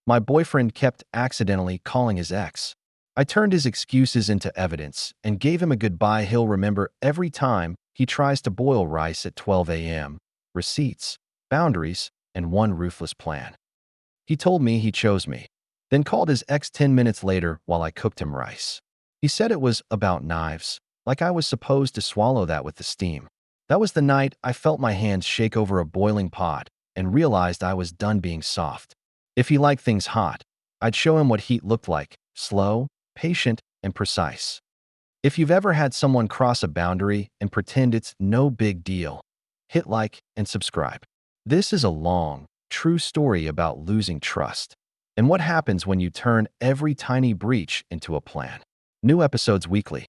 My boyfriend kept accidentally calling his ex. I turned his excuses into evidence and gave him a goodbye he'll remember every time he tries to boil rice at 12 a.m. Receipts, boundaries, and one ruthless plan. He told me he chose me, then called his ex 10 minutes later while I cooked him rice. He said it was about knives, like I was supposed to swallow that with the steam. That was the night I felt my hands shake over a boiling pot and realized I was done being soft. If he liked things hot, I'd show him what heat looked like: slow, patient, and precise. If you've ever had someone cross a boundary and pretend it's no big deal, hit like and subscribe. This is a long, true story about losing trust and what happens when you turn every tiny breach into a plan. New episodes weekly.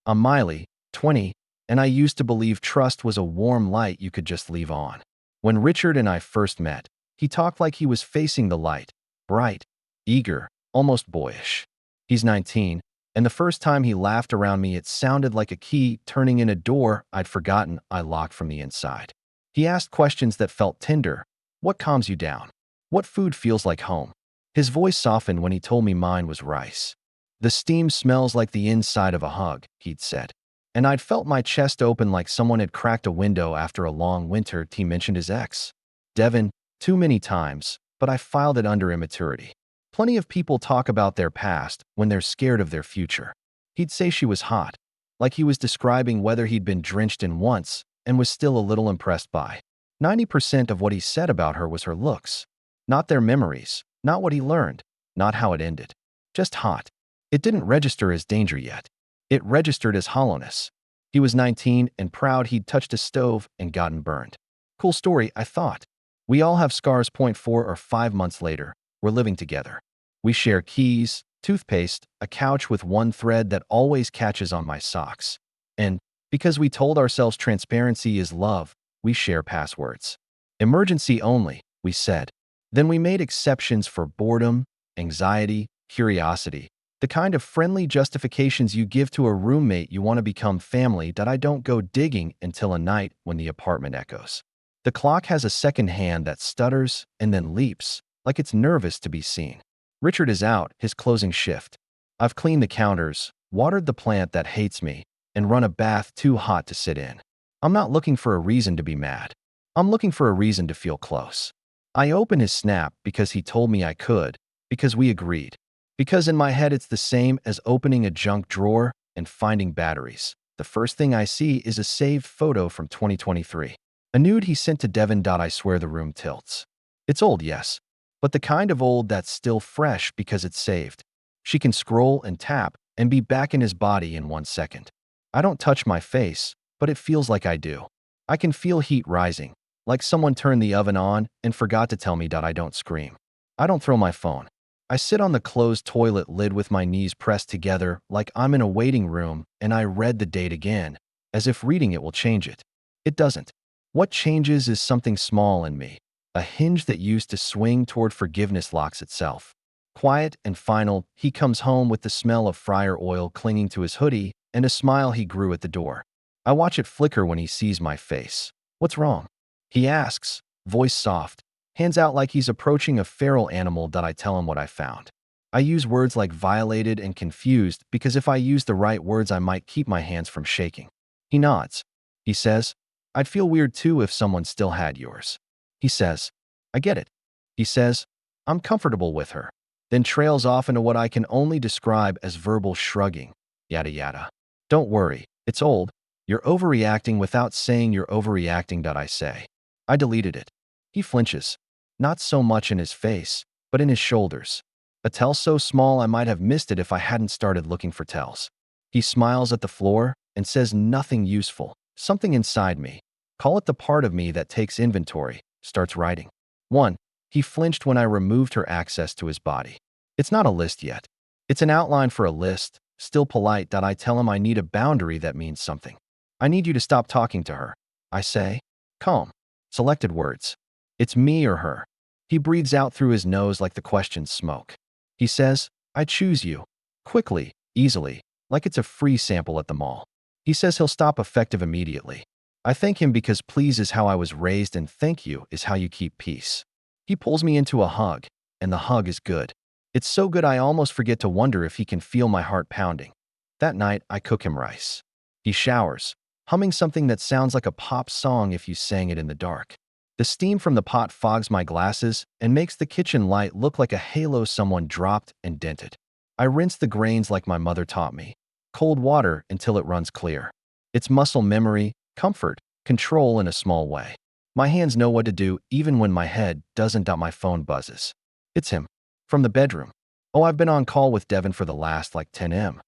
I'm Miley, 20, and I used to believe trust was a warm light you could just leave on. When Richard and I first met, he talked like he was facing the light, bright, eager, almost boyish. He's 19, and the first time he laughed around me, it sounded like a key turning in a door I'd forgotten I locked from the inside. He asked questions that felt tender. What calms you down? What food feels like home? His voice softened when he told me mine was rice. The steam smells like the inside of a hug, he'd said. And I'd felt my chest open like someone had cracked a window after a long winter. He mentioned his ex, Devin, too many times, but I filed it under immaturity. Plenty of people talk about their past when they're scared of their future. He'd say she was hot, like he was describing whether he'd been drenched in once and was still a little impressed by. 90% of what he said about her was her looks, not their memories, not what he learned, not how it ended. Just hot. It didn't register as danger yet. It registered as hollowness. He was 19 and proud he'd touched a stove and gotten burned. Cool story, I thought. We all have scars. 4 or 5 months later, we're living together. We share keys, toothpaste, a couch with one thread that always catches on my socks. And because we told ourselves transparency is love, we share passwords. Emergency only, we said. Then we made exceptions for boredom, anxiety, curiosity, the kind of friendly justifications you give to a roommate you want to become family. That I don't go digging until a night when the apartment echoes. The clock has a second hand that stutters and then leaps, like it's nervous to be seen. Richard is out, his closing shift. I've cleaned the counters, watered the plant that hates me, and run a bath too hot to sit in. I'm not looking for a reason to be mad. I'm looking for a reason to feel close. I open his Snap because he told me I could, because we agreed. Because in my head it's the same as opening a junk drawer and finding batteries. The first thing I see is a saved photo from 2023. A nude he sent to Devin. I swear the room tilts. It's old, yes, but the kind of old that's still fresh because it's saved. She can scroll and tap and be back in his body in 1 second. I don't touch my face, but it feels like I do. I can feel heat rising, like someone turned the oven on and forgot to tell me. I don't scream. I don't throw my phone. I sit on the closed toilet lid with my knees pressed together like I'm in a waiting room, and I read the date again, as if reading it will change it. It doesn't. What changes is something small in me. A hinge that used to swing toward forgiveness locks itself. Quiet and final, he comes home with the smell of fryer oil clinging to his hoodie and a smile he grew at the door. I watch it flicker when he sees my face. What's wrong? He asks, voice soft, hands out like he's approaching a feral animal. I tell him what I found. I use words like violated and confused because if I use the right words I might keep my hands from shaking. He nods. He says, I'd feel weird too if someone still had yours. He says, I get it. He says, I'm comfortable with her. Then trails off into what I can only describe as verbal shrugging. Yada yada. Don't worry, it's old. You're overreacting without saying you're overreacting. I say. I deleted it. He flinches. Not so much in his face, but in his shoulders. A tell so small I might have missed it if I hadn't started looking for tells. He smiles at the floor and says nothing useful. Something inside me, call it the part of me that takes inventory, starts writing. 1. He flinched when I removed her access to his body. It's not a list yet. It's an outline for a list, still polite. I tell him I need a boundary that means something. I need you to stop talking to her. I say. Calm. Selected words. It's me or her. He breathes out through his nose like the question's smoke. He says, I choose you. Quickly, easily, like it's a free sample at the mall. He says he'll stop effective immediately. I thank him because please is how I was raised and thank you is how you keep peace. He pulls me into a hug, and the hug is good. It's so good I almost forget to wonder if he can feel my heart pounding. That night, I cook him rice. He showers, humming something that sounds like a pop song if you sang it in the dark. The steam from the pot fogs my glasses and makes the kitchen light look like a halo someone dropped and dented. I rinse the grains like my mother taught me. Cold water until it runs clear. It's muscle memory, comfort, control in a small way. My hands know what to do even when my head doesn't. My phone buzzes. It's him. From the bedroom. Oh, I've been on call with Devin for the last 10 m.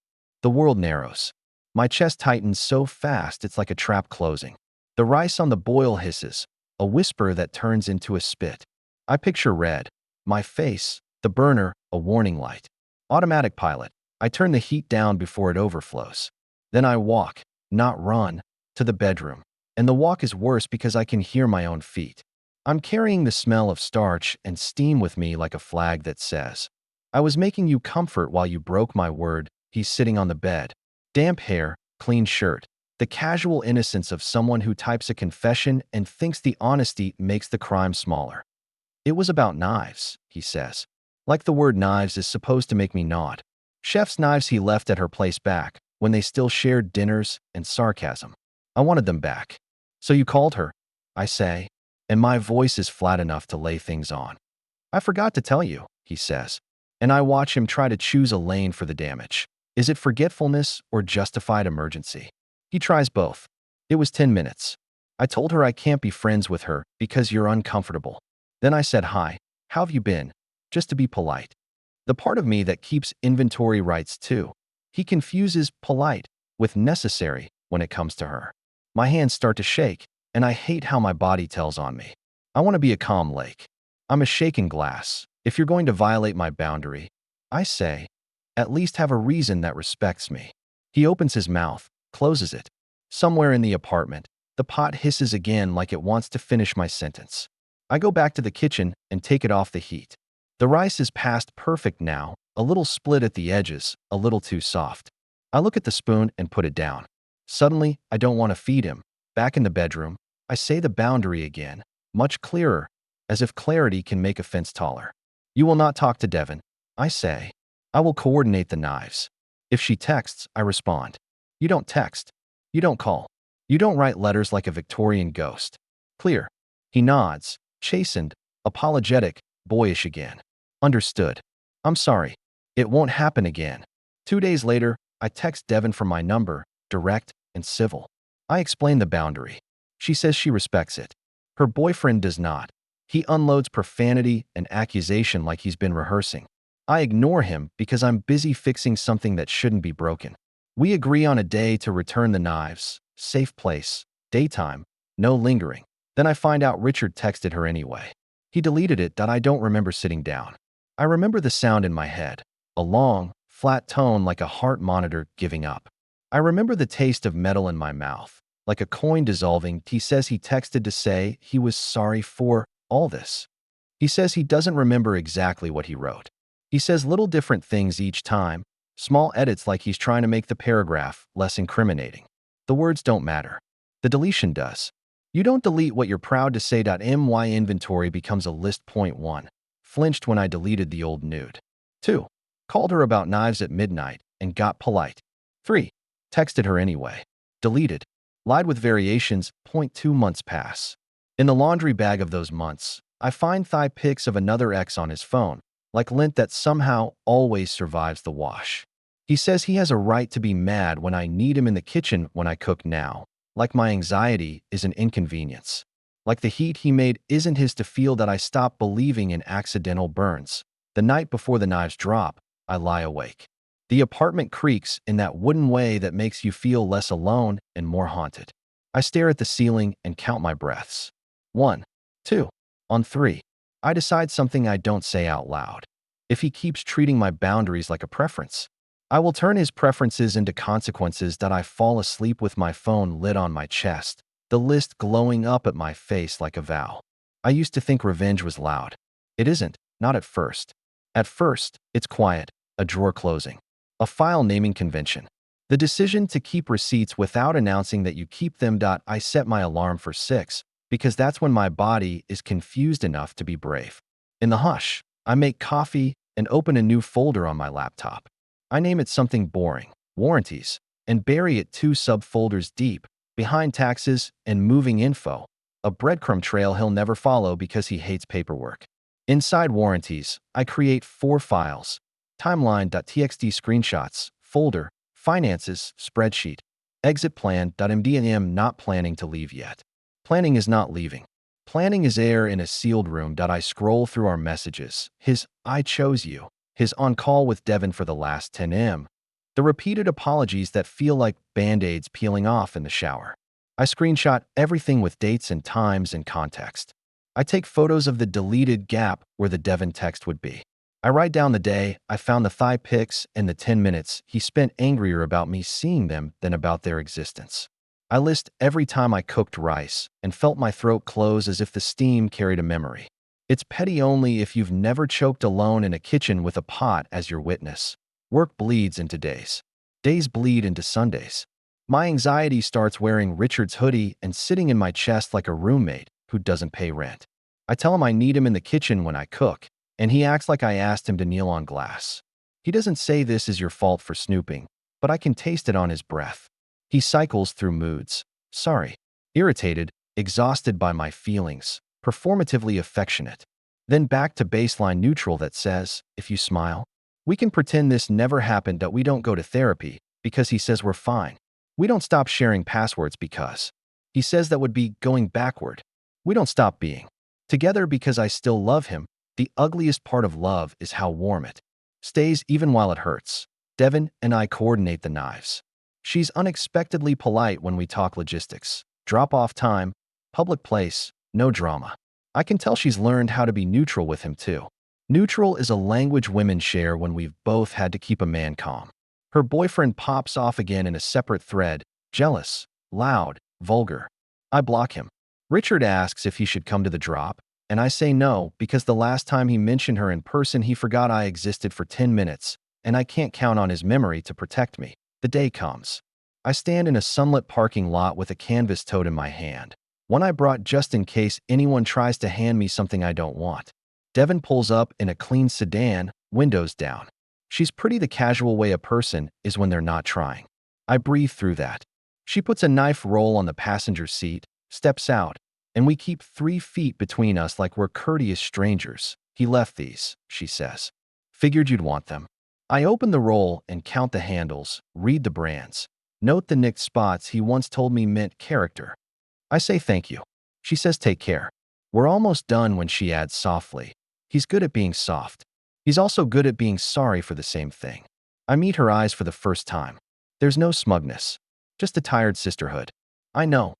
The world narrows. My chest tightens so fast it's like a trap closing. The rice on the boil hisses, a whisper that turns into a spit. I picture red. My face, the burner, a warning light. Automatic pilot. I turn the heat down before it overflows. Then I walk, not run, to the bedroom. And the walk is worse because I can hear my own feet. I'm carrying the smell of starch and steam with me like a flag that says, I was making you comfort while you broke my word. He's sitting on the bed. Damp hair, clean shirt. The casual innocence of someone who types a confession and thinks the honesty makes the crime smaller. It was about knives, he says. Like the word knives is supposed to make me nod. Chef's knives he left at her place back, when they still shared dinners and sarcasm. I wanted them back. So you called her, I say, and my voice is flat enough to lay things on. I forgot to tell you, he says, and I watch him try to choose a lane for the damage. Is it forgetfulness or justified emergency? He tries both. It was 10 minutes. I told her I can't be friends with her because you're uncomfortable. Then I said hi, how have you been? Just to be polite. The part of me that keeps inventory writes too. He confuses polite with necessary when it comes to her. My hands start to shake, and I hate how my body tells on me. I want to be a calm lake. I'm a shaken glass. If you're going to violate my boundary, I say, at least have a reason that respects me. He opens his mouth, closes it. Somewhere in the apartment, the pot hisses again like it wants to finish my sentence. I go back to the kitchen and take it off the heat. The rice is past perfect now, a little split at the edges, a little too soft. I look at the spoon and put it down. Suddenly, I don't want to feed him. Back in the bedroom, I say the boundary again, much clearer, as if clarity can make offense taller. You will not talk to Devin, I say. I will coordinate the knives. If she texts, I respond. You don't text. You don't call. You don't write letters like a Victorian ghost. Clear. He nods, chastened, apologetic, boyish again. Understood. I'm sorry. It won't happen again. 2 days later, I text Devin from my number, direct and civil. I explain the boundary. She says she respects it. Her boyfriend does not. He unloads profanity and accusation like he's been rehearsing. I ignore him because I'm busy fixing something that shouldn't be broken. We agree on a day to return the knives, safe place, daytime, no lingering. Then I find out Richard texted her anyway. He deleted it. I don't remember sitting down. I remember the sound in my head, a long, flat tone like a heart monitor giving up. I remember the taste of metal in my mouth, like a coin dissolving. He says he texted to say he was sorry for all this. He says he doesn't remember exactly what he wrote. He says little different things each time, small edits like he's trying to make the paragraph less incriminating. The words don't matter. The deletion does. You don't delete what you're proud to say. My inventory becomes a list. Point 1. Flinched when I deleted the old nude. 2. Called her about knives at midnight and got polite. 3. Texted her anyway. Deleted. Lied with variations. Point 2 months pass. In the laundry bag of those months, I find thigh pics of another ex on his phone, like lint that somehow always survives the wash. He says he has a right to be mad when I need him in the kitchen when I cook now, like my anxiety is an inconvenience. Like the heat he made isn't his to feel that I stop believing in accidental burns. The night before the knives drop, I lie awake. The apartment creaks in that wooden way that makes you feel less alone and more haunted. I stare at the ceiling and count my breaths. 1, 2. On 3, I decide something I don't say out loud. If he keeps treating my boundaries like a preference, I will turn his preferences into consequences. I fall asleep with my phone lit on my chest, the list glowing up at my face like a vow. I used to think revenge was loud. It isn't, not at first. At first, it's quiet, a drawer closing, a file naming convention. The decision to keep receipts without announcing that you keep them. I set my alarm for 6, because that's when my body is confused enough to be brave. In the hush, I make coffee and open a new folder on my laptop. I name it something boring, warranties, and bury it 2 subfolders deep, behind taxes and moving info, a breadcrumb trail he'll never follow because he hates paperwork. Inside warranties, I create 4 files: timeline.txt screenshots, folder, finances, spreadsheet, exit plan.mdm not planning to leave yet. Planning is not leaving. Planning is air in a sealed room. I scroll through our messages. His "I chose you," his "on call with Devin for the last 10 m," the repeated apologies that feel like band-aids peeling off in the shower. I screenshot everything with dates and times and context. I take photos of the deleted gap where the Devin text would be. I write down the day I found the thigh pics and the 10 minutes he spent angrier about me seeing them than about their existence. I list every time I cooked rice and felt my throat close as if the steam carried a memory. It's petty only if you've never choked alone in a kitchen with a pot as your witness. Work bleeds into days. Days bleed into Sundays. My anxiety starts wearing Richard's hoodie and sitting in my chest like a roommate who doesn't pay rent. I tell him I need him in the kitchen when I cook, and he acts like I asked him to kneel on glass. He doesn't say this is your fault for snooping, but I can taste it on his breath. He cycles through moods: sorry, irritated, exhausted by my feelings, performatively affectionate. Then back to baseline neutral that says, if you smile, we can pretend this never happened. That we don't go to therapy because he says we're fine. We don't stop sharing passwords because he says that would be going backward. We don't stop being together because I still love him. The ugliest part of love is how warm it stays even while it hurts. Devin and I coordinate the knives. She's unexpectedly polite when we talk logistics. Drop-off time, public place, no drama. I can tell she's learned how to be neutral with him too. Neutral is a language women share when we've both had to keep a man calm. Her boyfriend pops off again in a separate thread, jealous, loud, vulgar. I block him. Richard asks if he should come to the drop, and I say no because the last time he mentioned her in person he forgot I existed for 10 minutes, and I can't count on his memory to protect me. The day comes. I stand in a sunlit parking lot with a canvas tote in my hand, one I brought just in case anyone tries to hand me something I don't want. Devin pulls up in a clean sedan, windows down. She's pretty the casual way a person is when they're not trying. I breathe through that. She puts a knife roll on the passenger seat, steps out, and we keep 3 feet between us like we're courteous strangers. He left these, she says. Figured you'd want them. I open the roll and count the handles, read the brands, note the nicked spots he once told me meant character. I say thank you. She says take care. We're almost done when she adds softly, he's good at being soft. He's also good at being sorry for the same thing. I meet her eyes for the first time. There's no smugness, just a tired sisterhood. I know.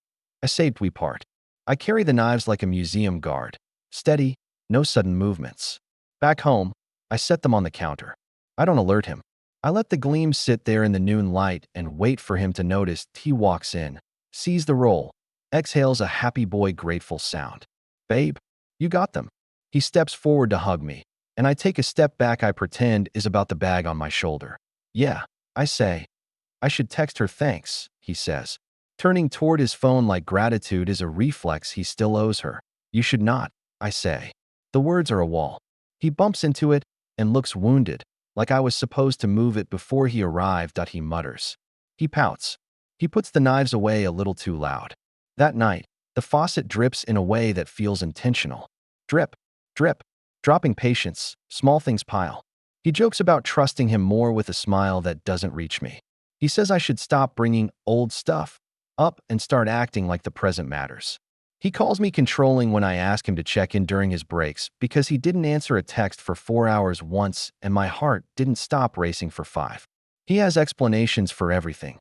I saved we part. I carry the knives like a museum guard. Steady, no sudden movements. Back home, I set them on the counter. I don't alert him. I let the gleam sit there in the noon light and wait for him to notice. He walks in, sees the roll, exhales a happy boy grateful sound. Babe, you got them. He steps forward to hug me, and I take a step back. I pretend is about the bag on my shoulder. Yeah, I say. I should text her thanks, he says, turning toward his phone like gratitude is a reflex he still owes her. You should not, I say. The words are a wall. He bumps into it and looks wounded, like I was supposed to move it before he arrived. He mutters. He pouts. He puts the knives away a little too loud. That night, the faucet drips in a way that feels intentional. Drip, drip, dropping patience, small things pile. He jokes about trusting him more with a smile that doesn't reach me. He says I should stop bringing old stuff up and start acting like the present matters. He calls me controlling when I ask him to check in during his breaks because he didn't answer a text for 4 hours once and my heart didn't stop racing for 5. He has explanations for everything.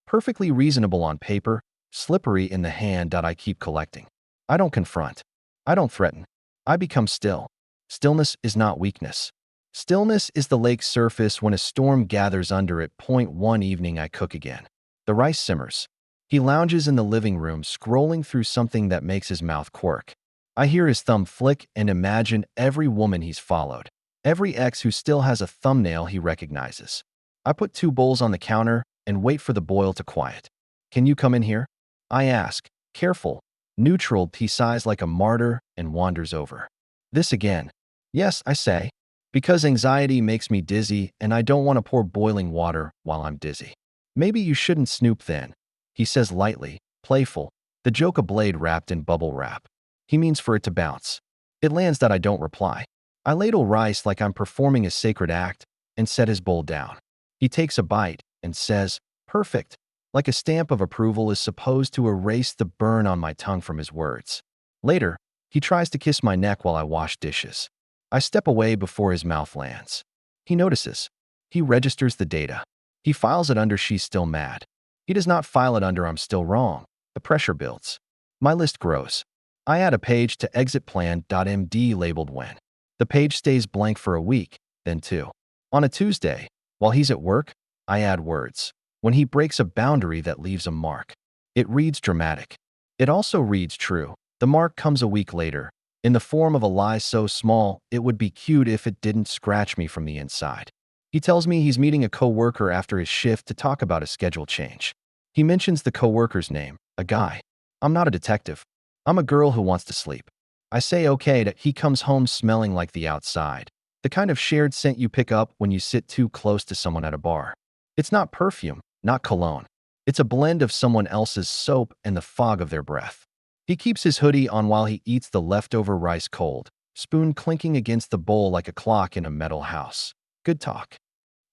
Perfectly reasonable on paper, slippery in the hand. I keep collecting. I don't confront. I don't threaten. I become still. Stillness is not weakness. Stillness is the lake's surface when a storm gathers under it. One evening I cook again. The rice simmers. He lounges in the living room, scrolling through something that makes his mouth quirk. I hear his thumb flick and imagine every woman he's followed, every ex who still has a thumbnail he recognizes. I put 2 bowls on the counter and wait for the boil to quiet. Can you come in here? I ask, careful, neutral. He sighs like a martyr and wanders over. This again. Yes, I say. Because anxiety makes me dizzy and I don't want to pour boiling water while I'm dizzy. Maybe you shouldn't snoop then. He says lightly, playful, the joke a blade wrapped in bubble wrap. He means for it to bounce. It lands that I don't reply. I ladle rice like I'm performing a sacred act and set his bowl down. He takes a bite and says, perfect, like a stamp of approval is supposed to erase the burn on my tongue from his words. Later, he tries to kiss my neck while I wash dishes. I step away before his mouth lands. He notices. He registers the data. He files it under she's still mad. He does not file it under I'm still wrong. The pressure builds. My list grows. I add a page to exitplan.md labeled when. The page stays blank for a week, then two. On a Tuesday, while he's at work, I add words. When he breaks a boundary that leaves a mark. It reads dramatic. It also reads true. The mark comes a week later, in the form of a lie so small it would be cute if it didn't scratch me from the inside. He tells me he's meeting a coworker after his shift to talk about a schedule change. He mentions the coworker's name, a guy. I'm not a detective. I'm a girl who wants to sleep. I say okay that he comes home smelling like the outside, the kind of shared scent you pick up when you sit too close to someone at a bar. It's not perfume, not cologne. It's a blend of someone else's soap and the fog of their breath. He keeps his hoodie on while he eats the leftover rice cold, spoon clinking against the bowl like a clock in a metal house. Good talk.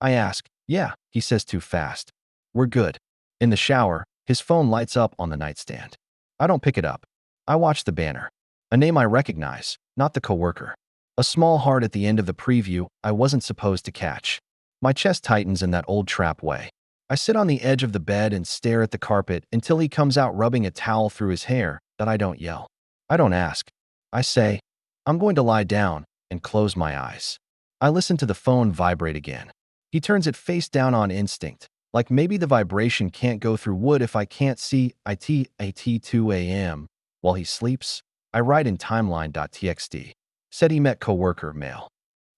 I ask, yeah, he says too fast. We're good. In the shower, his phone lights up on the nightstand. I don't pick it up. I watch the banner. A name I recognize, not the coworker. A small heart at the end of the preview I wasn't supposed to catch. My chest tightens in that old trap way. I sit on the edge of the bed and stare at the carpet until he comes out rubbing a towel through his hair. That I don't yell. I don't ask. I say, I'm going to lie down and close my eyes. I listen to the phone vibrate again. He turns it face down on instinct, like maybe the vibration can't go through wood if I can't see it at 2 a.m. While he sleeps, I write in timeline.txt. Said he met coworker, male.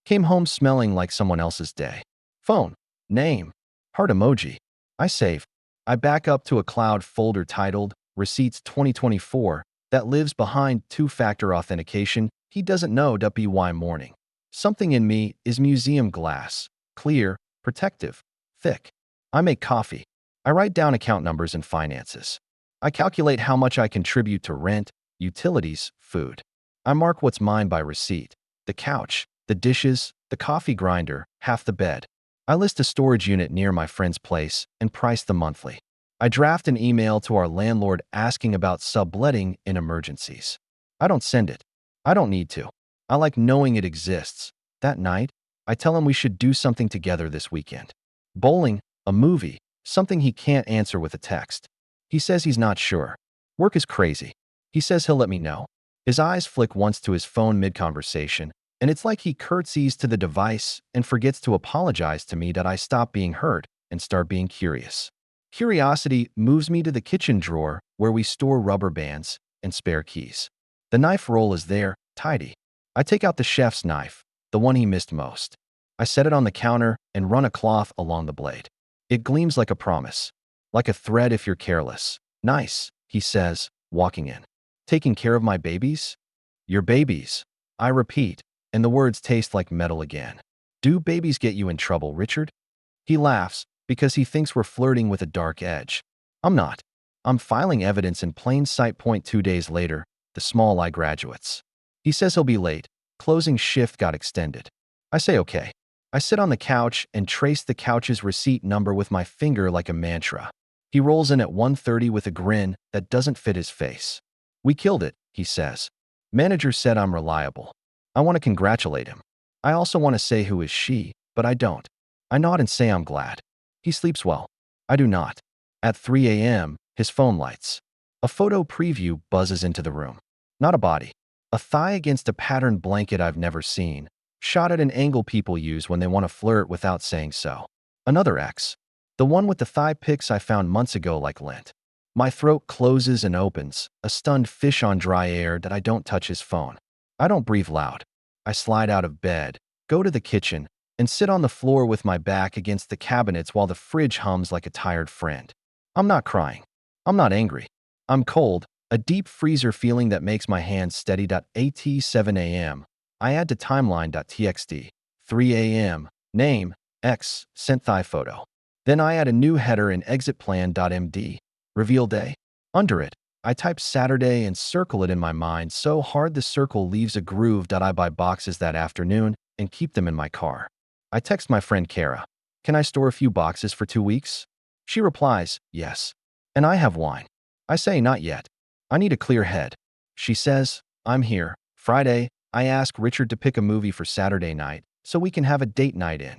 Came home smelling like someone else's day. Phone. Name. Heart emoji. I save. I back up to a cloud folder titled Receipts 2024 that lives behind two-factor authentication. He doesn't know WY morning. Something in me is museum glass, clear, protective, thick. I make coffee. I write down account numbers and finances. I calculate how much I contribute to rent, utilities, food. I mark what's mine by receipt. The couch, the dishes, the coffee grinder, half the bed. I list a storage unit near my friend's place and price them monthly. I draft an email to our landlord asking about subletting in emergencies. I don't send it. I don't need to. I like knowing it exists. That night, I tell him we should do something together this weekend. Bowling, a movie, something he can't answer with a text. He says he's not sure. Work is crazy. He says he'll let me know. His eyes flick once to his phone mid-conversation, and it's like he curtsies to the device and forgets to apologize to me that I stop being hurt and start being curious. Curiosity moves me to the kitchen drawer where we store rubber bands and spare keys. The knife roll is there, tidy. I take out the chef's knife, the one he missed most. I set it on the counter and run a cloth along the blade. It gleams like a promise, like a thread if you're careless. Nice, he says, walking in. Taking care of my babies? Your babies. I repeat, and the words taste like metal again. Do babies get you in trouble, Richard? He laughs, because he thinks we're flirting with a dark edge. I'm not. I'm filing evidence in plain sight. 2 days later, the small I graduates. He says he'll be late. Closing shift got extended. I say okay. I sit on the couch and trace the couch's receipt number with my finger like a mantra. He rolls in at 1:30 with a grin that doesn't fit his face. We killed it, he says. Manager said I'm reliable. I want to congratulate him. I also want to say who is she, but I don't. I nod and say I'm glad. He sleeps well. I do not. At 3 a.m., his phone lights. A photo preview buzzes into the room. Not a body. A thigh against a patterned blanket I've never seen, shot at an angle people use when they want to flirt without saying so. Another ex. The one with the thigh pics I found months ago like lint. My throat closes and opens, a stunned fish on dry air that I don't touch his phone. I don't breathe loud. I slide out of bed, go to the kitchen, and sit on the floor with my back against the cabinets while the fridge hums like a tired friend. I'm not crying. I'm not angry. I'm cold, a deep freezer feeling that makes my hands steady. At 7 a.m., I add to timeline.txt. 3 a.m. Name, X, sent thigh photo. Then I add a new header in exitplan.md. Reveal day. Under it, I type Saturday and circle it in my mind so hard the circle leaves a groove. I buy boxes that afternoon and keep them in my car. I text my friend Kara. Can I store a few boxes for 2 weeks? She replies, yes. And I have wine. I say, not yet. I need a clear head. She says, I'm here. Friday, I ask Richard to pick a movie for Saturday night so we can have a date night in.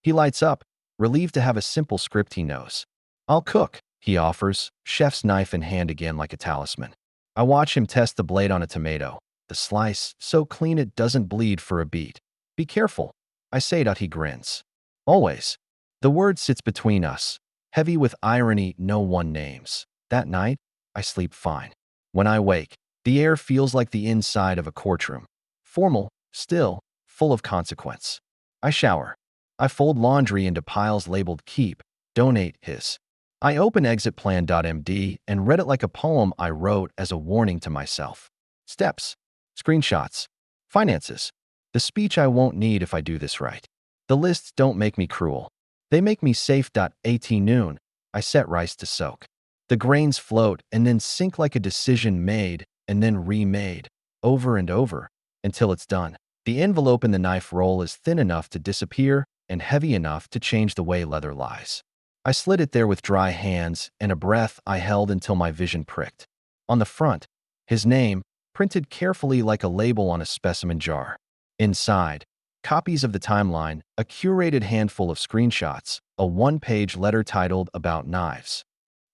He lights up, relieved to have a simple script he knows. I'll cook, he offers, chef's knife in hand again like a talisman. I watch him test the blade on a tomato, the slice so clean it doesn't bleed for a beat. Be careful, I say. He grins. Always. The word sits between us, heavy with irony no one names. That night, I sleep fine. When I wake, the air feels like the inside of a courtroom. Formal, still, full of consequence. I shower. I fold laundry into piles labeled keep, donate, his. I open exitplan.md and read it like a poem I wrote as a warning to myself. Steps. Screenshots. Finances. The speech I won't need if I do this right. The lists don't make me cruel. They make me safe. At noon, I set rice to soak. The grains float and then sink like a decision made and then remade, over and over, until it's done. The envelope in the knife roll is thin enough to disappear and heavy enough to change the way leather lies. I slid it there with dry hands and a breath I held until my vision pricked. On the front, his name, printed carefully like a label on a specimen jar. Inside, copies of the timeline, a curated handful of screenshots, a one-page letter titled About Knives.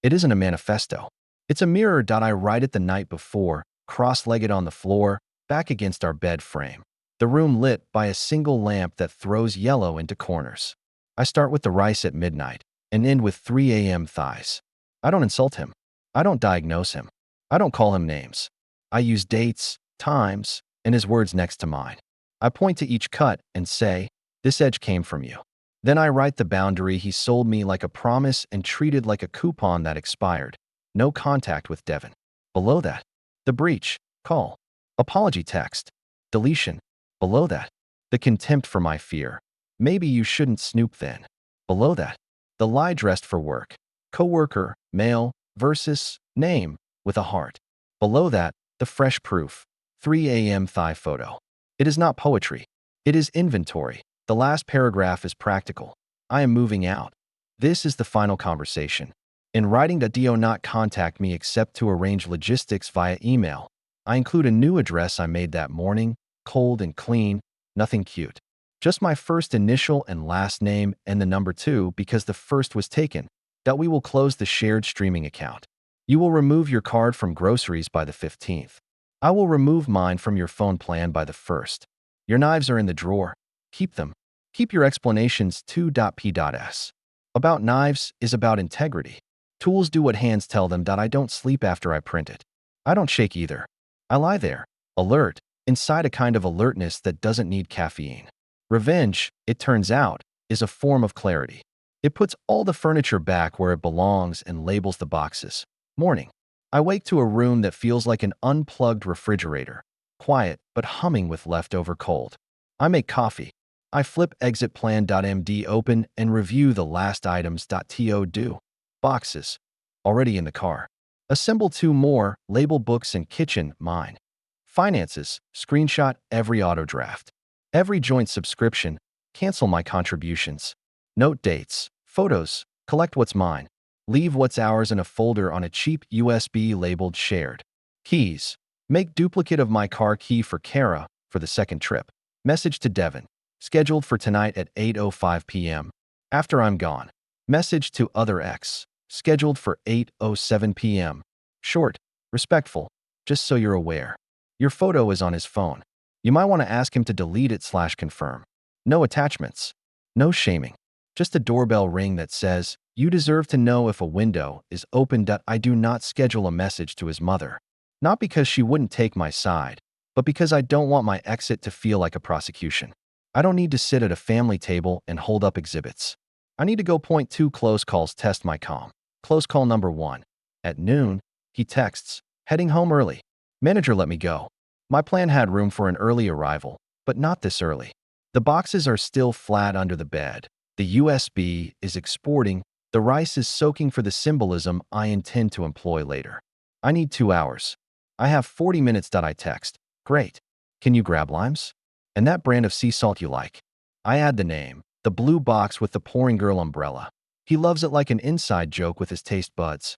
It isn't a manifesto. It's a mirror. I write it the night before, cross-legged on the floor, back against our bed frame. The room lit by a single lamp that throws yellow into corners. I start with the rice at midnight and end with 3 a.m. thighs. I don't insult him. I don't diagnose him. I don't call him names. I use dates, times, and his words next to mine. I point to each cut and say, this edge came from you. Then I write the boundary he sold me like a promise and treated like a coupon that expired. No contact with Devin. Below that, the breach, call, apology text, deletion. Below that, the contempt for my fear. Maybe you shouldn't snoop then. Below that, the lie dressed for work. Coworker, male, versus, name, with a heart. Below that, the fresh proof. 3 a.m. thigh photo. It is not poetry. It is inventory. The last paragraph is practical. I am moving out. This is the final conversation. In writing that do not contact me except to arrange logistics via email. I include a new address I made that morning, cold and clean, nothing cute. Just my first initial and last name and the number 2 because the first was taken. That we will close the shared streaming account. You will remove your card from groceries by the 15th. I will remove mine from your phone plan by the 1st. Your knives are in the drawer. Keep them. Keep your explanations 2.p.s. About knives is about integrity. Tools do what hands tell them. I don't sleep after I print it. I don't shake either. I lie there, alert, inside a kind of alertness that doesn't need caffeine. Revenge, it turns out, is a form of clarity. It puts all the furniture back where it belongs and labels the boxes. Morning. I wake to a room that feels like an unplugged refrigerator, quiet but humming with leftover cold. I make coffee. I flip exitplan.md open and review the last items. To do. Boxes. Already in the car. Assemble 2 more, label books and kitchen, mine. Finances. Screenshot every auto draft. Every joint subscription. Cancel my contributions. Note dates. Photos. Collect what's mine. Leave what's ours in a folder on a cheap USB labeled shared. Keys. Make duplicate of my car key for Kara for the second trip. Message to Devin. Scheduled for tonight at 8:05 p.m. After I'm gone. Message to other X. Scheduled for 8:07 p.m. Short, respectful, just so you're aware. Your photo is on his phone. You might want to ask him to delete it/confirm. No attachments. No shaming. Just a doorbell ring that says, you deserve to know if a window is open. I do not schedule a message to his mother. Not because she wouldn't take my side, but because I don't want my exit to feel like a prosecution. I don't need to sit at a family table and hold up exhibits. I need to go point 2 close calls test my calm. Close call number 1. At noon, he texts, heading home early. Manager let me go. My plan had room for an early arrival, But not this early. The boxes are still flat under the bed. The USB is exporting. The rice is soaking for the symbolism I intend to employ later. I need 2 hours. I have 40 minutes. I text. Great. Can you grab limes? And that brand of sea salt you like. I add the name, the blue box with the pouring girl umbrella. He loves it like an inside joke with his taste buds.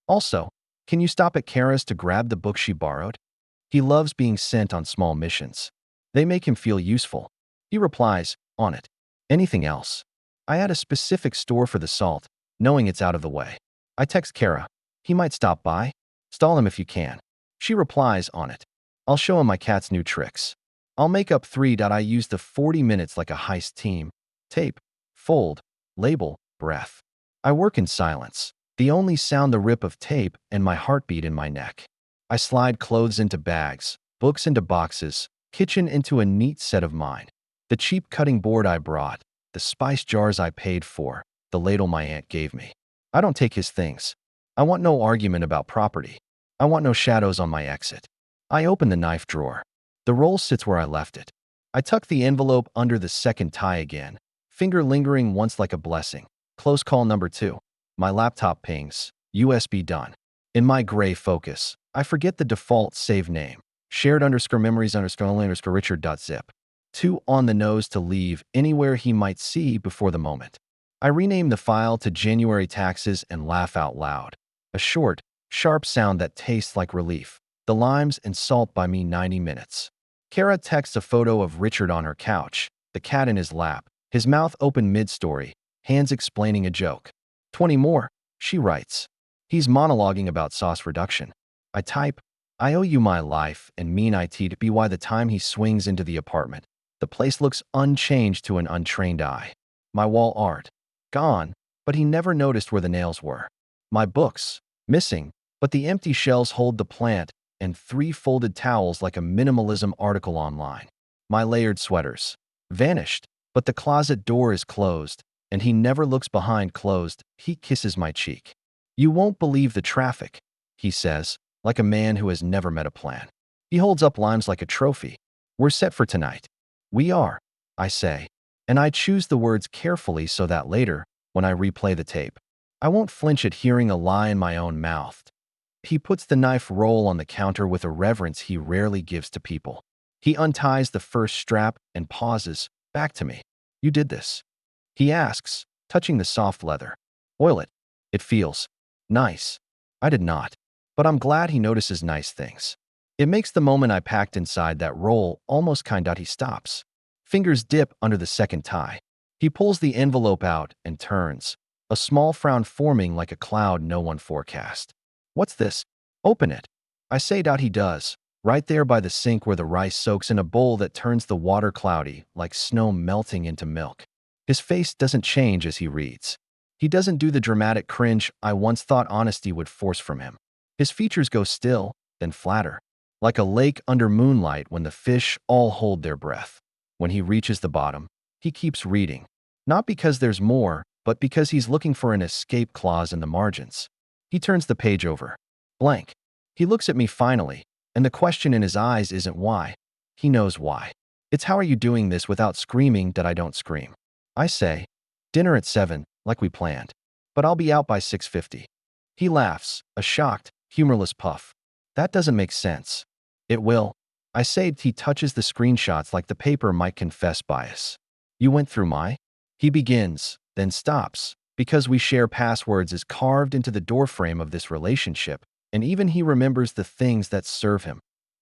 Also, can you stop at Kara's to grab the book she borrowed? He loves being sent on small missions. They make him feel useful. He replies, on it. Anything else? I add a specific store for the salt, knowing it's out of the way. I text Kara. He might stop by. Stall him if you can. She replies, on it. I'll show him my cat's new tricks. I'll make up 3. I use the 40 minutes like a heist team. Tape, fold, label, breath. I work in silence. The only sound the rip of tape and my heartbeat in my neck. I slide clothes into bags, books into boxes, kitchen into a neat set of mine. The cheap cutting board I brought, the spice jars I paid for, the ladle my aunt gave me. I don't take his things. I want no argument about property. I want no shadows on my exit. I open the knife drawer. The roll sits where I left it. I tuck the envelope under the second tie again, finger lingering once like a blessing. Close call number 2. My laptop pings. USB done. In my gray focus, I forget the default save name. Shared _ memories _ Richard.zip. Too on the nose to leave anywhere he might see before the moment. I rename the file to January taxes and laugh out loud. A short, sharp sound that tastes like relief. The limes and salt buy me 90 minutes. Kara texts a photo of Richard on her couch, the cat in his lap, his mouth open mid-story, hands explaining a joke. 20 more, she writes. He's monologuing about sauce reduction. I type, I owe you my life and mean it to be by the time he swings into the apartment. The place looks unchanged to an untrained eye. My wall art, gone, but he never noticed where the nails were. My books, missing, but the empty shelves hold the plant and 3 folded towels like a minimalism article online. My layered sweaters, vanished, but the closet door is closed, and he never looks behind closed. He kisses my cheek. You won't believe the traffic, he says, like a man who has never met a plan. He holds up limes like a trophy. We're set for tonight. We are, I say, and I choose the words carefully so that later, when I replay the tape, I won't flinch at hearing a lie in my own mouth. He puts the knife roll on the counter with a reverence he rarely gives to people. He unties the first strap and pauses, back to me. You did this. He asks, touching the soft leather. Oil it. It feels nice. I did not, but I'm glad he notices nice things. It makes the moment I packed inside that roll almost kind of. He stops. Fingers dip under the second tie. He pulls the envelope out and turns, a small frown forming like a cloud no one forecast. What's this? Open it. I say. He does, right there by the sink where the rice soaks in a bowl that turns the water cloudy, like snow melting into milk. His face doesn't change as he reads. He doesn't do the dramatic cringe I once thought honesty would force from him. His features go still, then flatter, like a lake under moonlight when the fish all hold their breath. When he reaches the bottom, he keeps reading, not because there's more, but because he's looking for an escape clause in the margins. He turns the page over. Blank. He looks at me finally, and the question in his eyes isn't why. He knows why. It's how are you doing this without screaming that I don't scream? I say, dinner at 7, like we planned, but I'll be out by 6:50. He laughs, a shocked, humorless puff. That doesn't make sense. It will. I say. He touches the screenshots like the paper might confess bias. You went through my? He begins, then stops, because we share passwords is carved into the doorframe of this relationship, and even he remembers the things that serve him.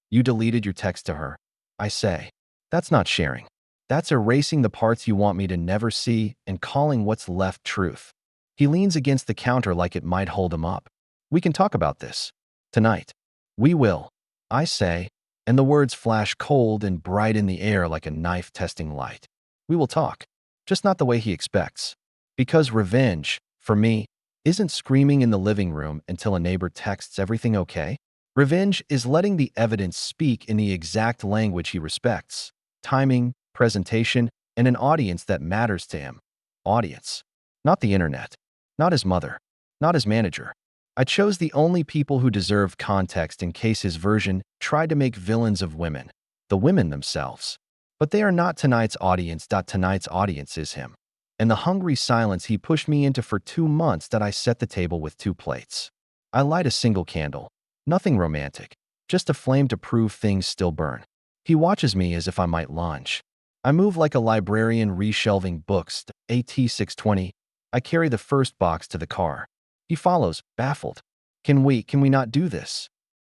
You deleted your text to her. I say. That's not sharing. That's erasing the parts you want me to never see and calling what's left truth. He leans against the counter like it might hold him up. We can talk about this. Tonight. We will. I say, and the words flash cold and bright in the air like a knife-testing light. We will talk. Just not the way he expects. Because revenge, for me, isn't screaming in the living room until a neighbor texts everything okay. Revenge is letting the evidence speak in the exact language he respects. Timing, presentation, and an audience that matters to him. Audience. Not the internet. Not his mother. Not his manager. I chose the only people who deserved context in case his version tried to make villains of women. The women themselves. But they are not tonight's audience. Tonight's audience is him. In the hungry silence he pushed me into for 2 months that I set the table with 2 plates. I light a single candle. Nothing romantic. Just a flame to prove things still burn. He watches me as if I might lunge. I move like a librarian reshelving books. AT-620. I carry the first box to the car. He follows, baffled. Can we not do this?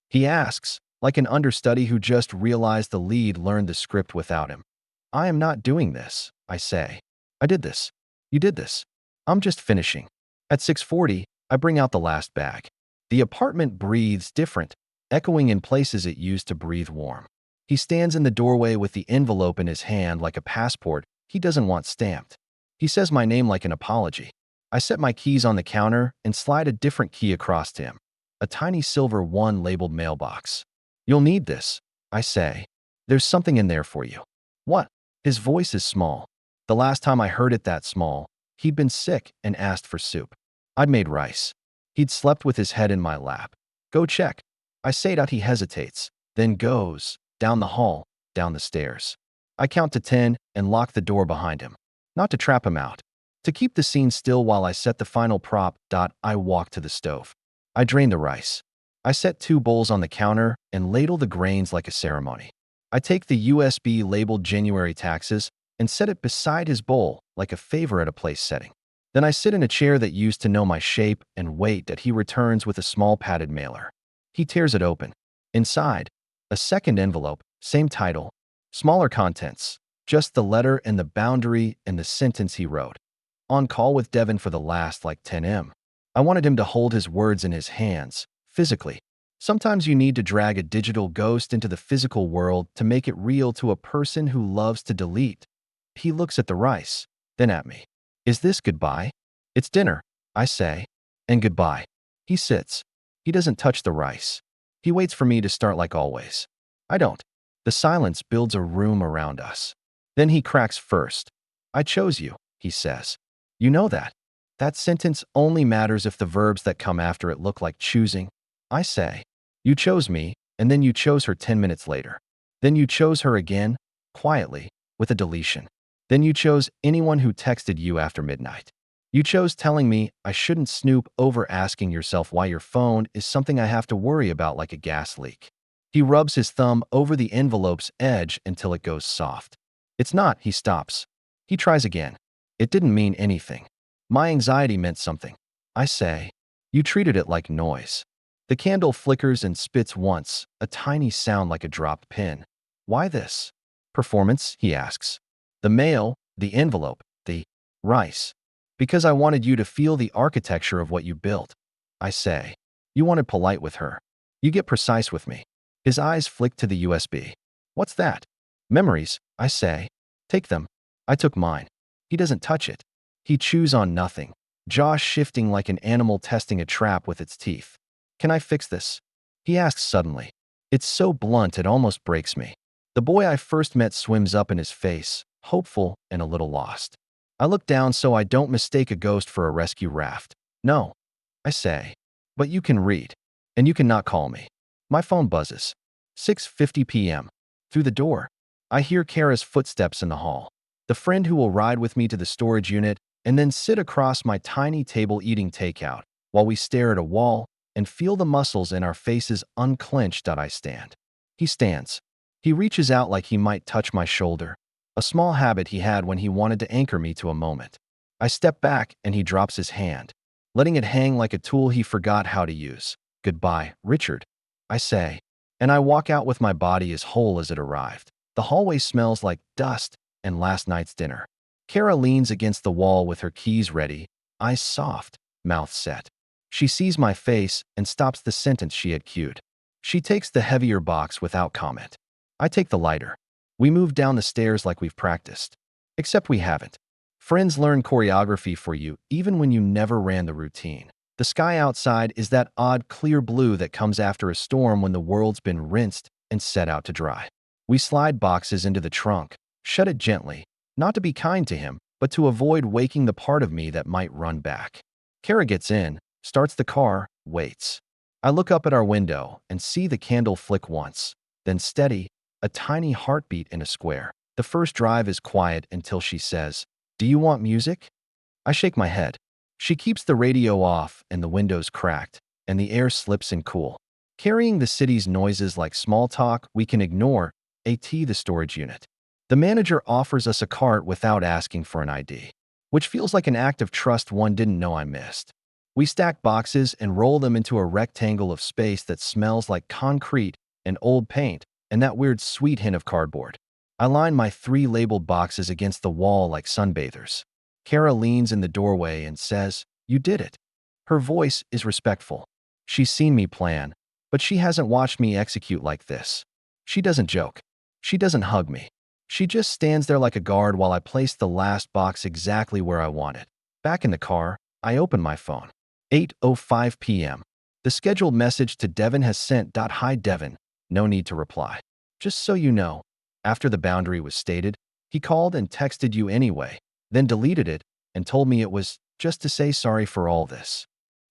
He asks, like an understudy who just realized the lead learned the script without him. I am not doing this, I say. I did this. You did this. I'm just finishing. At 6:40, I bring out the last bag. The apartment breathes different, echoing in places it used to breathe warm. He stands in the doorway with the envelope in his hand like a passport he doesn't want stamped. He says my name like an apology. I set my keys on the counter and slide a different key across to him. A tiny silver one labeled mailbox. You'll need this, I say. There's something in there for you. What? His voice is small. The last time I heard it that small, he'd been sick and asked for soup. I'd made rice. He'd slept with his head in my lap. Go check. I say that. He hesitates, then goes, down the hall, down the stairs. I count to 10 and lock the door behind him. Not to trap him out. To keep the scene still while I set the final prop. I walk to the stove. I drain the rice. I set 2 bowls on the counter and ladle the grains like a ceremony. I take the USB labeled January taxes and set it beside his bowl like a favor at a place setting. Then I sit in a chair that used to know my shape and wait that he returns with a small padded mailer. He tears it open. Inside, a second envelope, same title, smaller contents, just the letter and the boundary and the sentence he wrote. On call with Devin for the last 10 m. I wanted him to hold his words in his hands, physically. Sometimes you need to drag a digital ghost into the physical world to make it real to a person who loves to delete. He looks at the rice, then at me. Is this goodbye? It's dinner, I say. And goodbye. He sits. He doesn't touch the rice. He waits for me to start like always. I don't. The silence builds a room around us. Then he cracks first. I chose you, he says. You know that. That sentence only matters if the verbs that come after it look like choosing. I say. You chose me, and then you chose her 10 minutes later. Then you chose her again, quietly, with a deletion. Then you chose anyone who texted you after midnight. You chose telling me I shouldn't snoop over asking yourself why your phone is something I have to worry about like a gas leak. He rubs his thumb over the envelope's edge until it goes soft. It's not, he stops. He tries again. It didn't mean anything. My anxiety meant something. I say. You treated it like noise. The candle flickers and spits once, a tiny sound like a dropped pin. Why this? Performance, he asks. The mail, the envelope, the rice. Because I wanted you to feel the architecture of what you built. I say. You wanted polite with her. You get precise with me. His eyes flick to the USB. What's that? Memories, I say. Take them. I took mine. He doesn't touch it. He chews on nothing, jaw shifting like an animal testing a trap with its teeth. Can I fix this? He asks suddenly. It's so blunt it almost breaks me. The boy I first met swims up in his face, hopeful and a little lost. I look down so I don't mistake a ghost for a rescue raft. No, I say. But you can read. And you cannot call me. My phone buzzes. 6:50 p.m. Through the door, I hear Kara's footsteps in the hall. The friend who will ride with me to the storage unit and then sit across my tiny table eating takeout while we stare at a wall and feel the muscles in our faces unclench. I stand. He stands. He reaches out like he might touch my shoulder, a small habit he had when he wanted to anchor me to a moment. I step back and he drops his hand, letting it hang like a tool he forgot how to use. Goodbye, Richard, I say, and I walk out with my body as whole as it arrived. The hallway smells like dust and last night's dinner. Kara leans against the wall with her keys ready, eyes soft, mouth set. She sees my face and stops the sentence she had cued. She takes the heavier box without comment. I take the lighter. We move down the stairs like we've practiced. Except we haven't. Friends learn choreography for you even when you never ran the routine. The sky outside is that odd clear blue that comes after a storm when the world's been rinsed and set out to dry. We slide boxes into the trunk, shut it gently, not to be kind to him, but to avoid waking the part of me that might run back. Kara gets in, starts the car, waits. I look up at our window and see the candle flick once, then steady, a tiny heartbeat in a square. The first drive is quiet until she says, "Do you want music?" I shake my head. She keeps the radio off and the windows cracked, and the air slips and cool. Carrying the city's noises like small talk we can ignore, the storage unit. The manager offers us a cart without asking for an ID, which feels like an act of trust one didn't know I missed. We stack boxes and roll them into a rectangle of space that smells like concrete and old paint and that weird sweet hint of cardboard. I line my 3 labeled boxes against the wall like sunbathers. Kara leans in the doorway and says, "You did it." Her voice is respectful. She's seen me plan, but she hasn't watched me execute like this. She doesn't joke. She doesn't hug me. She just stands there like a guard while I place the last box exactly where I want it. Back in the car, I open my phone. 8:05 p.m. The scheduled message to Devin has sent. Hi Devin. No need to reply. Just so you know, after the boundary was stated, he called and texted you anyway, then deleted it and told me it was just to say sorry for all this.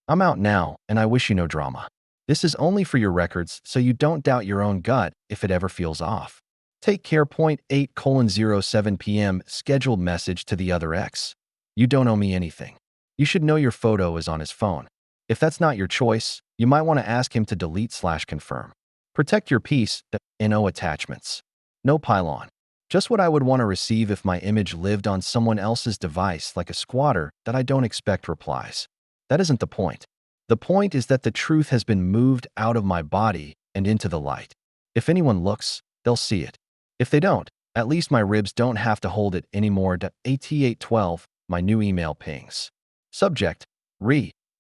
I'm out now, and I wish you no drama. This is only for your records, so you don't doubt your own gut if it ever feels off. Take care. 8:07 p.m. Scheduled message to the other ex. You don't owe me anything. You should know your photo is on his phone. If that's not your choice, you might want to ask him to delete/confirm. Protect your peace. No attachments. No pylon. Just what I would want to receive if my image lived on someone else's device like a squatter that I don't expect replies. That isn't the point. The point is that the truth has been moved out of my body and into the light. If anyone looks, they'll see it. If they don't, at least my ribs don't have to hold it anymore. AT812, my new email pings. Subject,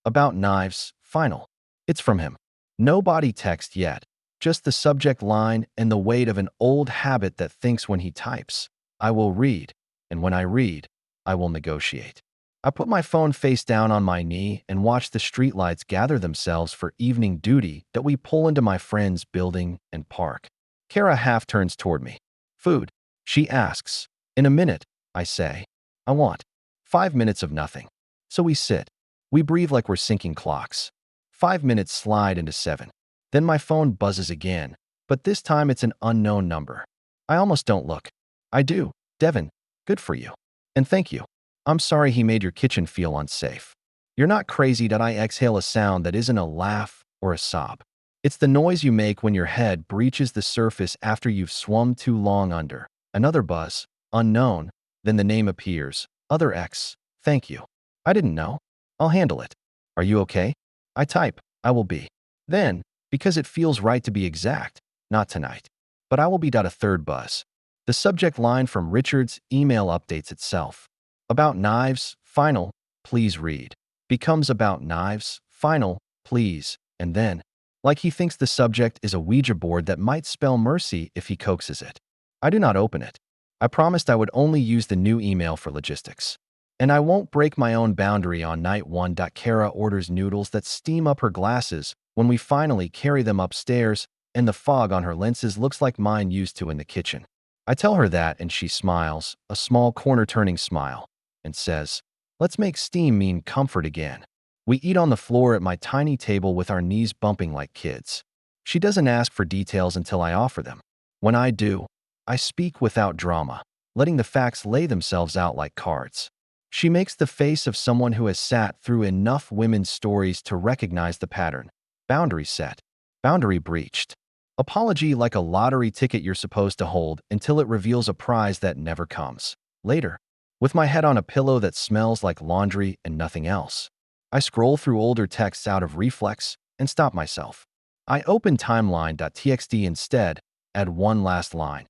about knives, final. It's from him. No body text yet, just the subject line and the weight of an old habit that thinks when he types, I will read, and when I read, I will negotiate. I put my phone face down on my knee and watch the streetlights gather themselves for evening duty that we pull into my friend's building and park. Kara half turns toward me. Food, she asks. In a minute, I say. I want 5 minutes of nothing. So we sit. We breathe like we're syncing clocks. 5 minutes slide into 7. Then my phone buzzes again, but this time it's an unknown number. I almost don't look. I do. Devin, good for you. And thank you. I'm sorry he made your kitchen feel unsafe. You're not crazy. I exhale a sound that isn't a laugh or a sob. It's the noise you make when your head breaches the surface after you've swum too long under. Another buzz, unknown, then the name appears. Other X, thank you. I didn't know. I'll handle it. Are you okay? I type, I will be. Then, because it feels right to be exact, not tonight. But I will be. A third buzz. The subject line from Richard's email updates itself. About knives, final, please read. Becomes about knives, final, please, and then, like he thinks the subject is a Ouija board that might spell mercy if he coaxes it. I do not open it. I promised I would only use the new email for logistics. And I won't break my own boundary on night 1. Kara orders noodles that steam up her glasses when we finally carry them upstairs, and the fog on her lenses looks like mine used to in the kitchen. I tell her that, and she smiles, a small corner-turning smile, and says, let's make steam mean comfort again. We eat on the floor at my tiny table with our knees bumping like kids. She doesn't ask for details until I offer them. When I do, I speak without drama, letting the facts lay themselves out like cards. She makes the face of someone who has sat through enough women's stories to recognize the pattern. Boundary set. Boundary breached. Apology like a lottery ticket you're supposed to hold until it reveals a prize that never comes. Later, with my head on a pillow that smells like laundry and nothing else, I scroll through older texts out of reflex and stop myself. I open timeline.txt instead, add one last line.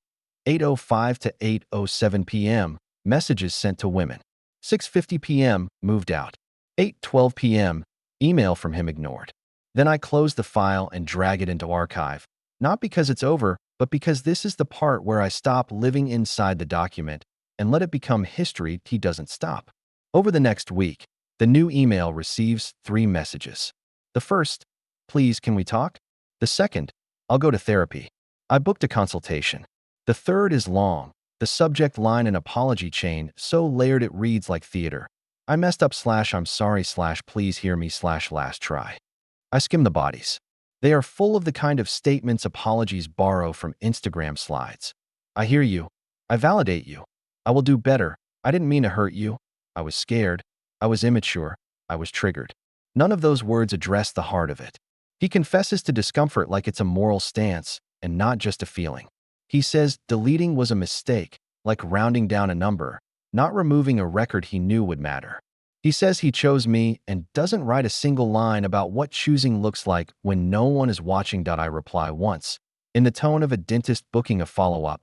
8:05 to 8:07 p.m. Messages sent to women. 6:50 p.m. Moved out. 8:12 p.m. Email from him ignored. Then I close the file and drag it into archive. Not because it's over, but because this is the part where I stop living inside the document and let it become history. He doesn't stop. Over the next week, the new email receives 3 messages. The first, please can we talk? The second, I'll go to therapy. I booked a consultation. The third is long, the subject line an apology chain so layered it reads like theater. I messed up /I'm sorry /please hear me /last try. I skim the bodies. They are full of the kind of statements apologies borrow from Instagram slides. I hear you. I validate you. I will do better. I didn't mean to hurt you. I was scared. I was immature. I was triggered. None of those words address the heart of it. He confesses to discomfort like it's a moral stance and not just a feeling. He says deleting was a mistake, like rounding down a number, not removing a record he knew would matter. He says he chose me and doesn't write a single line about what choosing looks like when no one is watching. I reply once, in the tone of a dentist booking a follow-up.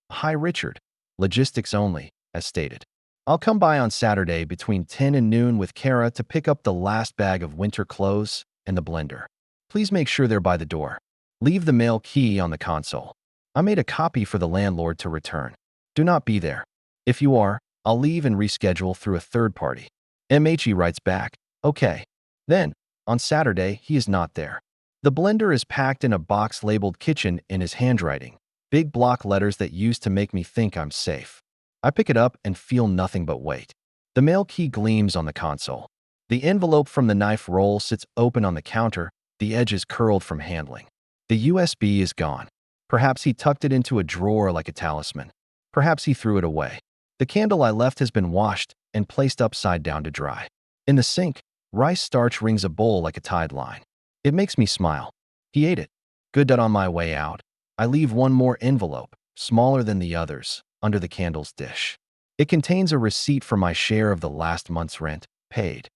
Hi, Richard. Logistics only, as stated. I'll come by on Saturday between 10 and noon with Kara to pick up the last bag of winter clothes and the blender. Please make sure they're by the door. Leave the mail key on the console. I made a copy for the landlord to return. Do not be there. If you are, I'll leave and reschedule through a third party. MHE writes back, okay. Then, on Saturday, he is not there. The blender is packed in a box labeled kitchen in his handwriting, big block letters that used to make me think I'm safe. I pick it up and feel nothing but weight. The mail key gleams on the console. The envelope from the knife roll sits open on the counter, the edges curled from handling. The USB is gone. Perhaps he tucked it into a drawer like a talisman. Perhaps he threw it away. The candle I left has been washed and placed upside down to dry. In the sink, rice starch rings a bowl like a tide line. It makes me smile. He ate it. Good. On my way out, I leave one more envelope, smaller than the others, under the candle's dish. It contains a receipt for my share of the last month's rent, paid.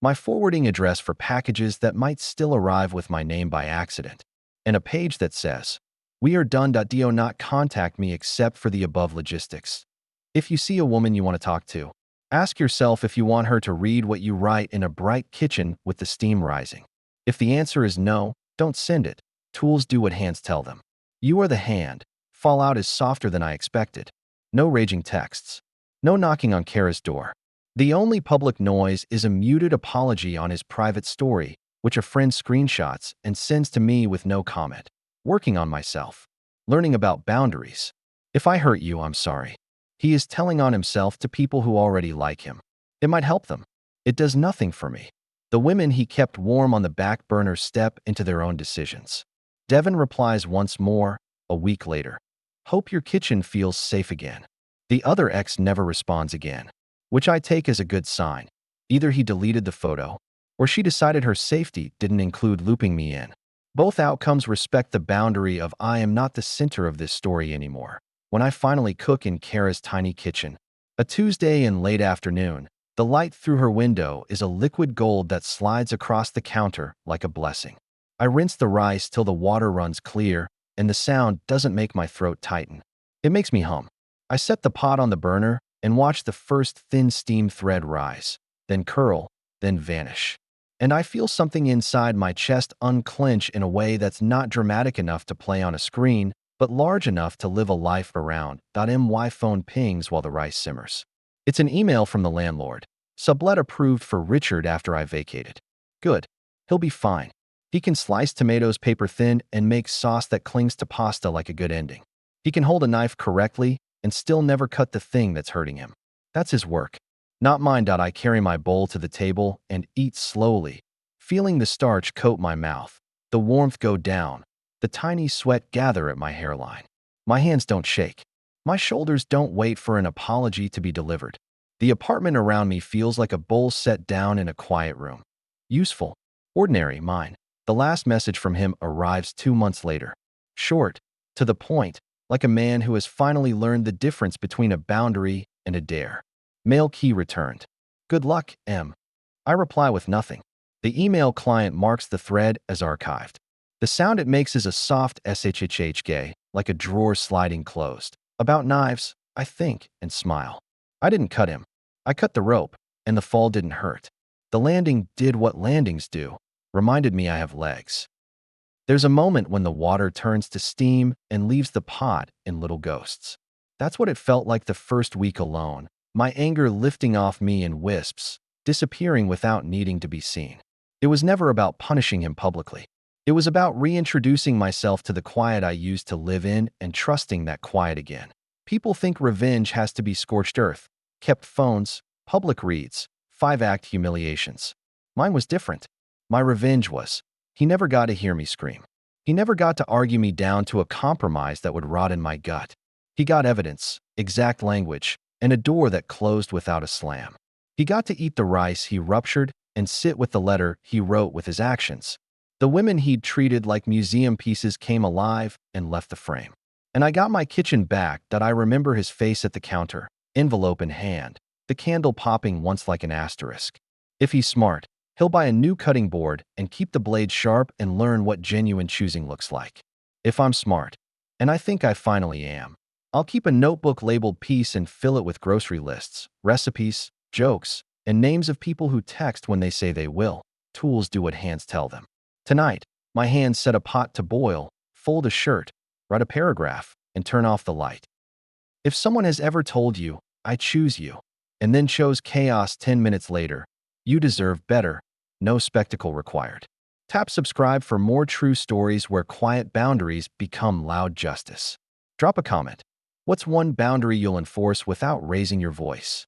My forwarding address for packages that might still arrive with my name by accident, and a page that says, "We are done. Do not contact me except for the above logistics." If you see a woman you want to talk to, ask yourself if you want her to read what you write in a bright kitchen with the steam rising. If the answer is no, don't send it. Tools do what hands tell them. You are the hand. Fallout is softer than I expected. No raging texts. No knocking on Kara's door. The only public noise is a muted apology on his private story, which a friend screenshots and sends to me with no comment. Working on myself. Learning about boundaries. If I hurt you, I'm sorry. He is telling on himself to people who already like him. It might help them. It does nothing for me. The women he kept warm on the back burner step into their own decisions. Devin replies once more, a week later. Hope your kitchen feels safe again. The other ex never responds again, which I take as a good sign. Either he deleted the photo, or she decided her safety didn't include looping me in. Both outcomes respect the boundary of I am not the center of this story anymore. When I finally cook in Kara's tiny kitchen, a Tuesday in late afternoon, the light through her window is a liquid gold that slides across the counter like a blessing. I rinse the rice till the water runs clear, and the sound doesn't make my throat tighten. It makes me hum. I set the pot on the burner and watch the first thin steam thread rise, then curl, then vanish. And I feel something inside my chest unclench in a way that's not dramatic enough to play on a screen, but large enough to live a life around. My phone pings while the rice simmers. It's an email from the landlord. Sublet approved for Richard after I vacated. Good. He'll be fine. He can slice tomatoes paper thin and make sauce that clings to pasta like a good ending. He can hold a knife correctly and still never cut the thing that's hurting him. That's his work. Not mine. I carry my bowl to the table and eat slowly, feeling the starch coat my mouth, the warmth go down, the tiny sweat gather at my hairline. My hands don't shake. My shoulders don't wait for an apology to be delivered. The apartment around me feels like a bowl set down in a quiet room. Useful. Ordinary. Mine. The last message from him arrives 2 months later. Short. To the point. Like a man who has finally learned the difference between a boundary and a dare. Mail key returned. Good luck, M. I reply with nothing. The email client marks the thread as archived. The sound it makes is a soft shhh like a drawer sliding closed. About knives, I think, and smile. I didn't cut him. I cut the rope, and the fall didn't hurt. The landing did what landings do, reminded me I have legs. There's a moment when the water turns to steam and leaves the pot in little ghosts. That's what it felt like the first week alone, my anger lifting off me in wisps, disappearing without needing to be seen. It was never about punishing him publicly. It was about reintroducing myself to the quiet I used to live in and trusting that quiet again. People think revenge has to be scorched earth, kept phones, public reads, 5-act humiliations. Mine was different. My revenge was, he never got to hear me scream. He never got to argue me down to a compromise that would rot in my gut. He got evidence, exact language, and a door that closed without a slam. He got to eat the rice he ruptured and sit with the letter he wrote with his actions. The women he'd treated like museum pieces came alive and left the frame. And I got my kitchen back that I remember his face at the counter, envelope in hand, the candle popping once like an asterisk. If he's smart, he'll buy a new cutting board and keep the blade sharp and learn what genuine choosing looks like. If I'm smart, and I think I finally am, I'll keep a notebook labeled peace and fill it with grocery lists, recipes, jokes, and names of people who text when they say they will. Tools do what hands tell them. Tonight, my hands set a pot to boil, fold a shirt, write a paragraph, and turn off the light. If someone has ever told you, I choose you, and then chose chaos 10 minutes later, you deserve better. No spectacle required. Tap subscribe for more true stories where quiet boundaries become loud justice. Drop a comment. What's one boundary you'll enforce without raising your voice?